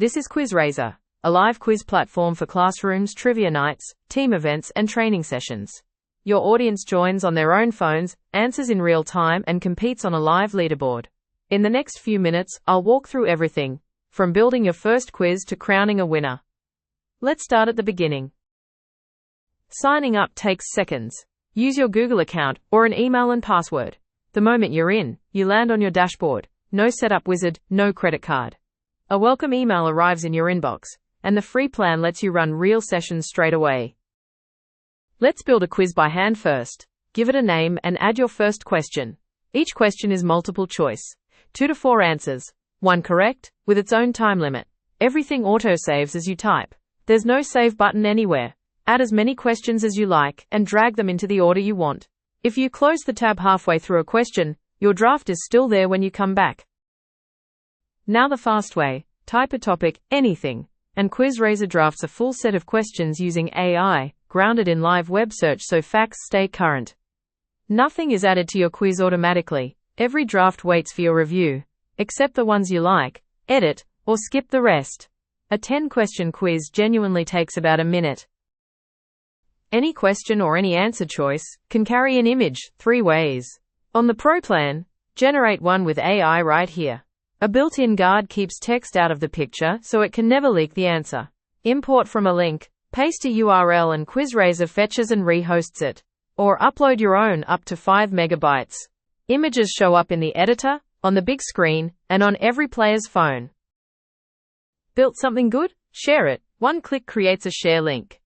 This is QuizRazor, a live quiz platform for classrooms, trivia nights, team events, and training sessions. Your audience joins on their own phones, answers in real time, and competes on a live leaderboard. In the next few minutes, I'll walk through everything, from building your first quiz to crowning a winner. Let's start at the beginning. Signing up takes seconds. Use your Google account or an email and password. The moment you're in, you land on your dashboard. No setup wizard, no credit card. A welcome email arrives in your inbox, and the free plan lets you run real sessions straight away. Let's build a quiz by hand first. Give it a name and add your first question. Each question is multiple choice. 2 to 4 answers. 1 correct, with its own time limit. Everything auto-saves as you type. There's no save button anywhere. Add as many questions as you like and drag them into the order you want. If you close the tab halfway through a question, your draft is still there when you come back. Now the fast way. Type a topic, anything, and QuizRazor drafts a full set of questions using AI, grounded in live web search so facts stay current. Nothing is added to your quiz automatically. Every draft waits for your review. Accept the ones you like, edit, or skip the rest. A 10-question quiz genuinely takes about a minute. Any question or any answer choice can carry an image 3 ways. On the Pro plan, generate one with AI right here. A built-in guard keeps text out of the picture so it can never leak the answer. Import from a link, paste a URL and QuizRazor fetches and rehosts it. Or upload your own up to 5 megabytes. Images show up in the editor, on the big screen, and on every player's phone. Built something good? Share it. One click creates a share link.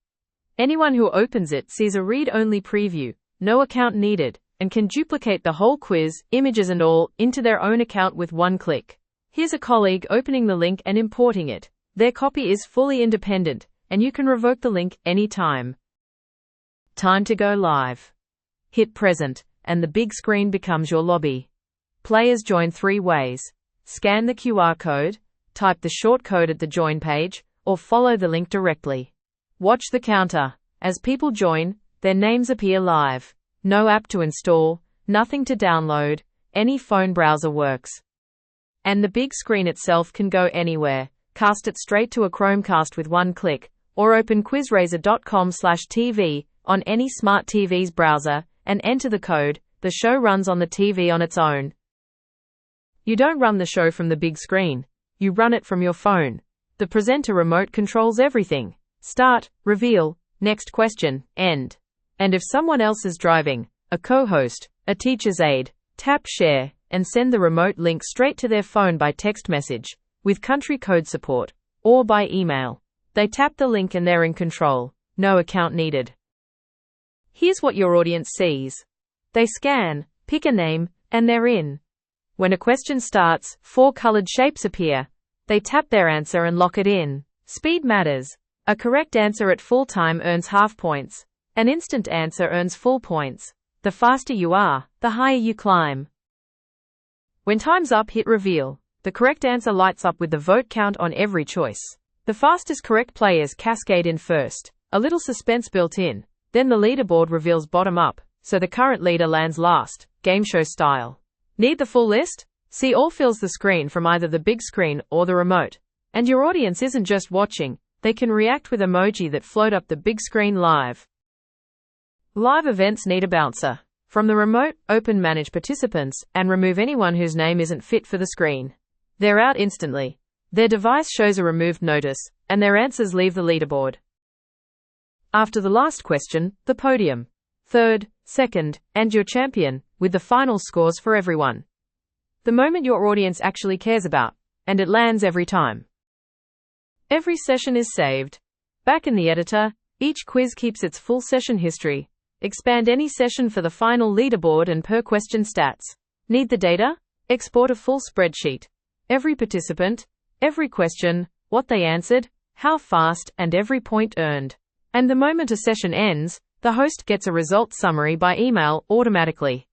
Anyone who opens it sees a read-only preview, no account needed, and can duplicate the whole quiz, images and all, into their own account with one click. Here's a colleague opening the link and importing it. Their copy is fully independent, and you can revoke the link anytime. Time to go live. Hit present, and the big screen becomes your lobby. Players join 3 ways. Scan the QR code, type the short code at the join page, or follow the link directly. Watch the counter. As people join, their names appear live. No app to install, nothing to download, any phone browser works. And the big screen itself can go anywhere. Cast it straight to a Chromecast with one click, or open QuizRazor.com/TV on any smart TV's browser, and enter the code. The show runs on the TV on its own. You don't run the show from the big screen. You run it from your phone. The presenter remote controls everything. Start, reveal, next question, end. And if someone else is driving, a co-host, a teacher's aide, tap share, and send the remote link straight to their phone by text message, with country code support, or by email. They tap the link and they're in control. No account needed. Here's what your audience sees. They scan, pick a name, and they're in. When a question starts, 4 colored shapes appear. They tap their answer and lock it in. Speed matters. A correct answer at full time earns half points. An instant answer earns full points. The faster you are, the higher you climb. When time's up, hit reveal. The correct answer lights up with the vote count on every choice. The fastest correct players cascade in first. A little suspense built in. Then the leaderboard reveals bottom up, so the current leader lands last, game show style. Need the full list? See all fills the screen from either the big screen or the remote. And your audience isn't just watching, they can react with emoji that float up the big screen live. Live events need a bouncer. From the remote, open manage participants, and remove anyone whose name isn't fit for the screen. They're out instantly. Their device shows a removed notice, and their answers leave the leaderboard. After the last question, the podium. Third, second, and your champion, with the final scores for everyone. The moment your audience actually cares about, and it lands every time. Every session is saved. Back in the editor, each quiz keeps its full session history. Expand any session for the final leaderboard and per question stats. Need the data? Export a full spreadsheet. Every participant, every question, what they answered, how fast, and every point earned. And the moment a session ends, the host gets a results summary by email automatically.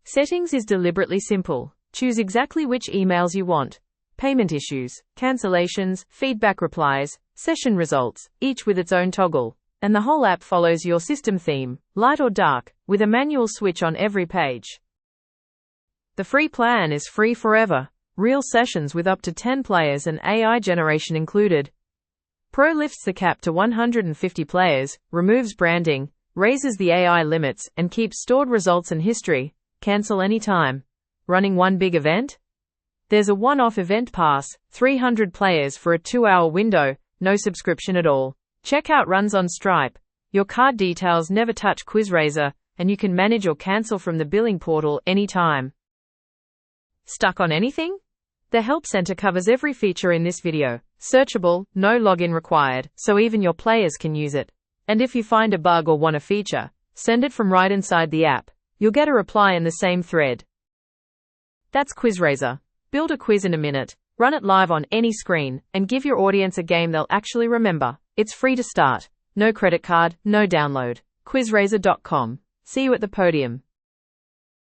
Settings is deliberately simple. Choose exactly which emails you want. Payment issues, cancellations, feedback replies, session results, each with its own toggle. And the whole app follows your system theme, light or dark, with a manual switch on every page. The free plan is free forever. Real sessions with up to 10 players and AI generation included. Pro lifts the cap to 150 players, removes branding, raises the AI limits, and keeps stored results and history. Cancel anytime. Running one big event? There's a one-off event pass, 300 players for a 2-hour window, no subscription at all. Checkout runs on Stripe. Your card details never touch QuizRazor, and you can manage or cancel from the billing portal anytime. Stuck on anything? The Help Center covers every feature in this video. Searchable, no login required, so even your players can use it. And if you find a bug or want a feature, send it from right inside the app. You'll get a reply in the same thread. That's QuizRazor. Build a quiz in a minute, run it live on any screen, and give your audience a game they'll actually remember. It's free to start. No credit card, no download. QuizRazor.com. See you at the podium.